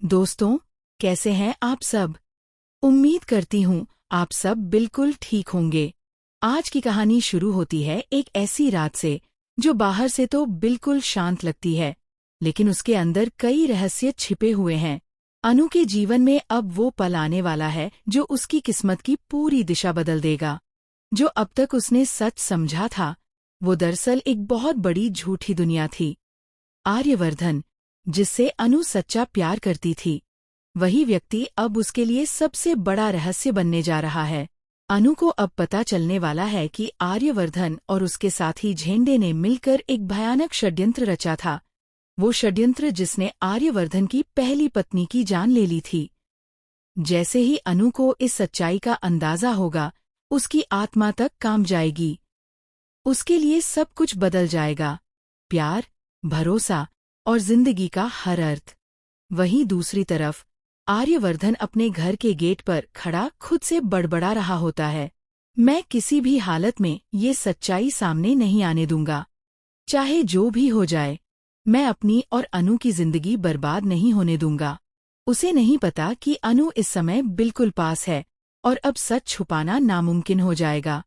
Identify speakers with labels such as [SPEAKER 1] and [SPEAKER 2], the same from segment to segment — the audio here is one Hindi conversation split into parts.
[SPEAKER 1] दोस्तों, कैसे हैं आप सब? उम्मीद करती हूँ आप सब बिल्कुल ठीक होंगे। आज की कहानी शुरू होती है एक ऐसी रात से जो बाहर से तो बिल्कुल शांत लगती है, लेकिन उसके अंदर कई रहस्य छिपे हुए हैं। अनु के जीवन में अब वो पल आने वाला है जो उसकी किस्मत की पूरी दिशा बदल देगा। जो अब तक उसने सच समझा था, वो दरअसल एक बहुत बड़ी झूठी दुनिया थी। आर्यवर्धन, जिससे अनु सच्चा प्यार करती थी, वही व्यक्ति अब उसके लिए सबसे बड़ा रहस्य बनने जा रहा है। अनु को अब पता चलने वाला है कि आर्यवर्धन और उसके साथी झेंडे ने मिलकर एक भयानक षड्यंत्र रचा था। वो षड्यंत्र जिसने आर्यवर्धन की पहली पत्नी की जान ले ली थी। जैसे ही अनु को इस सच्चाई का अंदाजा होगा, उसकी आत्मा तक कांप जाएगी। उसके लिए सब कुछ बदल जाएगा, प्यार, भरोसा और जिंदगी का हर अर्थ। वहीं दूसरी तरफ आर्यवर्धन अपने घर के गेट पर खड़ा खुद से बड़बड़ा रहा होता है, मैं किसी भी हालत में ये सच्चाई सामने नहीं आने दूंगा। चाहे जो भी हो जाए, मैं अपनी और अनु की जिंदगी बर्बाद नहीं होने दूंगा। उसे नहीं पता कि अनु इस समय बिल्कुल पास है और अब सच छुपाना नामुमकिन हो जाएगा।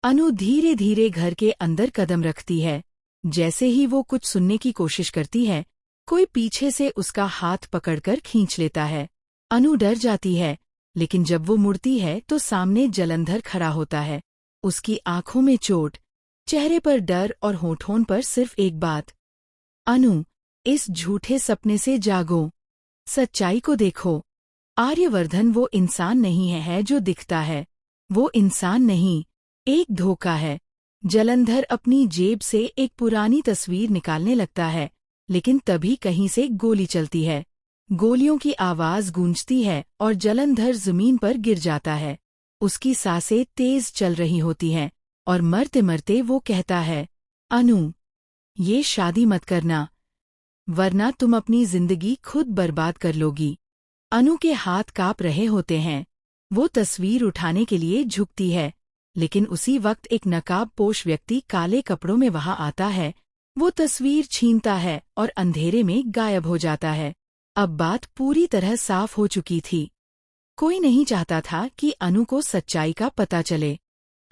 [SPEAKER 1] अनु धीरे धीरे घर के अंदर कदम रखती है। जैसे ही वो कुछ सुनने की कोशिश करती है, कोई पीछे से उसका हाथ पकड़कर खींच लेता है। अनु डर जाती है, लेकिन जब वो मुड़ती है तो सामने जलंधर खड़ा होता है। उसकी आंखों में चोट, चेहरे पर डर और होठों पर सिर्फ एक बात, अनु, इस झूठे सपने से जागो, सच्चाई को देखो। आर्यवर्धन वो इंसान नहीं है जो दिखता है। वो इंसान नहीं, एक धोखा है। जलंधर अपनी जेब से एक पुरानी तस्वीर निकालने लगता है, लेकिन तभी कहीं से गोली चलती है। गोलियों की आवाज गूंजती है और जलंधर जमीन पर गिर जाता है। उसकी सांसें तेज चल रही होती हैं और मरते मरते वो कहता है, अनु, ये शादी मत करना, वरना तुम अपनी जिंदगी खुद बर्बाद कर लोगी। अनु के हाथ कांप रहे होते हैं। वो तस्वीर उठाने के लिए झुकती है, लेकिन उसी वक्त एक नकाबपोश व्यक्ति काले कपड़ों में वहां आता है। वो तस्वीर छीनता है और अंधेरे में गायब हो जाता है। अब बात पूरी तरह साफ हो चुकी थी। कोई नहीं चाहता था कि अनु को सच्चाई का पता चले।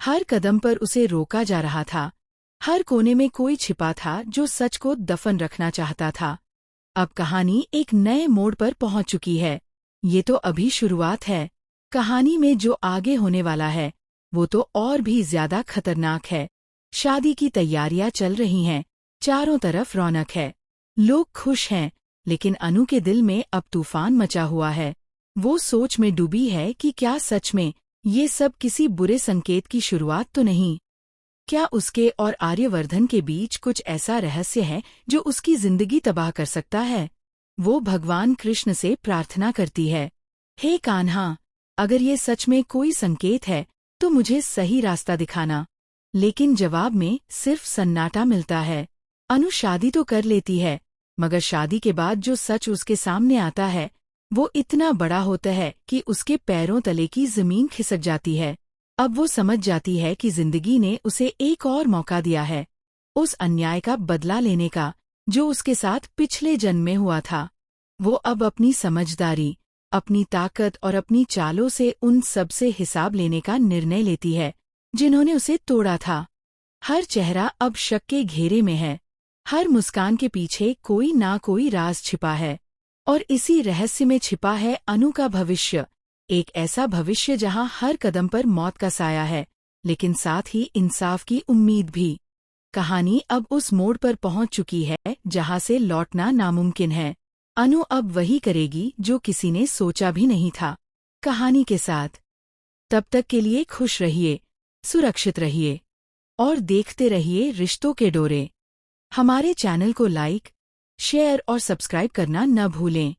[SPEAKER 1] हर कदम पर उसे रोका जा रहा था। हर कोने में कोई छिपा था जो सच को दफन रखना चाहता था। अब कहानी एक नए मोड़ पर पहुंच चुकी है। ये तो अभी शुरुआत है। कहानी में जो आगे होने वाला है, वो तो और भी ज्यादा खतरनाक है। शादी की तैयारियां चल रही हैं, चारों तरफ रौनक है, लोग खुश हैं, लेकिन अनु के दिल में अब तूफान मचा हुआ है। वो सोच में डूबी है कि क्या सच में ये सब किसी बुरे संकेत की शुरुआत तो नहीं? क्या उसके और आर्यवर्धन के बीच कुछ ऐसा रहस्य है जो उसकी जिंदगी तबाह कर सकता है? वो भगवान कृष्ण से प्रार्थना करती है, हे कान्हा, अगर ये सच में कोई संकेत है तो मुझे सही रास्ता दिखाना। लेकिन जवाब में सिर्फ सन्नाटा मिलता है। अनु शादी तो कर लेती है, मगर शादी के बाद जो सच उसके सामने आता है, वो इतना बड़ा होता है कि उसके पैरों तले की जमीन खिसक जाती है। अब वो समझ जाती है कि जिंदगी ने उसे एक और मौका दिया है, उस अन्याय का बदला लेने का जो उसके साथ पिछले जन्म में हुआ था। वो अब अपनी समझदारी, अपनी ताकत और अपनी चालों से उन सब से हिसाब लेने का निर्णय लेती है जिन्होंने उसे तोड़ा था। हर चेहरा अब शक के घेरे में है। हर मुस्कान के पीछे कोई ना कोई राज छिपा है, और इसी रहस्य में छिपा है अनु का भविष्य। एक ऐसा भविष्य जहां हर कदम पर मौत का साया है, लेकिन साथ ही इंसाफ की उम्मीद भी। कहानी अब उस मोड़ पर पहुंच चुकी है जहां से लौटना नामुमकिन है। अनु अब वही करेगी जो किसी ने सोचा भी नहीं था। कहानी के साथ तब तक के लिए खुश रहिए, सुरक्षित रहिए और देखते रहिए रिश्तों के डोरे। हमारे चैनल को लाइक, शेयर और सब्सक्राइब करना न भूलें।